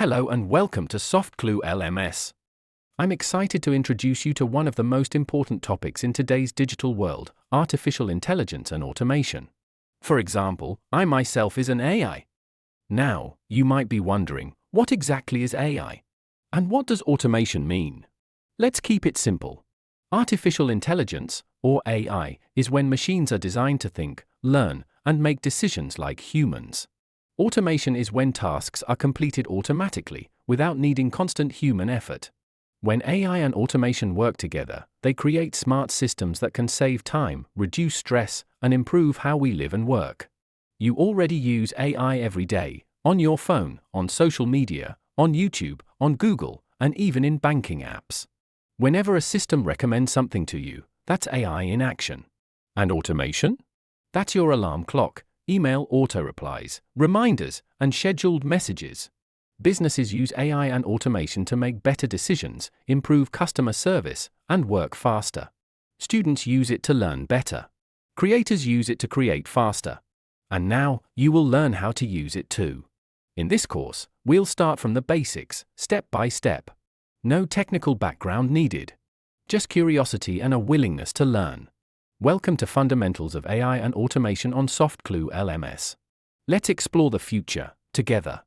Hello and welcome to Softclue LMS. I'm excited to introduce you to one of the most important topics in today's digital world, artificial intelligence and automation. For example, I myself is an AI. Now, you might be wondering, what exactly is AI? And what does automation mean? Let's keep it simple. Artificial intelligence, or AI, is when machines are designed to think, learn, and make decisions like humans. Automation is when tasks are completed automatically, without needing constant human effort. When AI and automation work together, they create smart systems that can save time, reduce stress, and improve how we live and work. You already use AI every day, on your phone, on social media, on YouTube, on Google, and even in banking apps. Whenever a system recommends something to you, that's AI in action. And automation? That's your alarm clock, email auto-replies, reminders, and scheduled messages. Businesses use AI and automation to make better decisions, improve customer service, and work faster. Students use it to learn better. Creators use it to create faster. And now, you will learn how to use it too. In this course, we'll start from the basics, step by step. No technical background needed. Just curiosity and a willingness to learn. Welcome to Fundamentals of AI and Automation on Softclue LMS. Let's explore the future, together.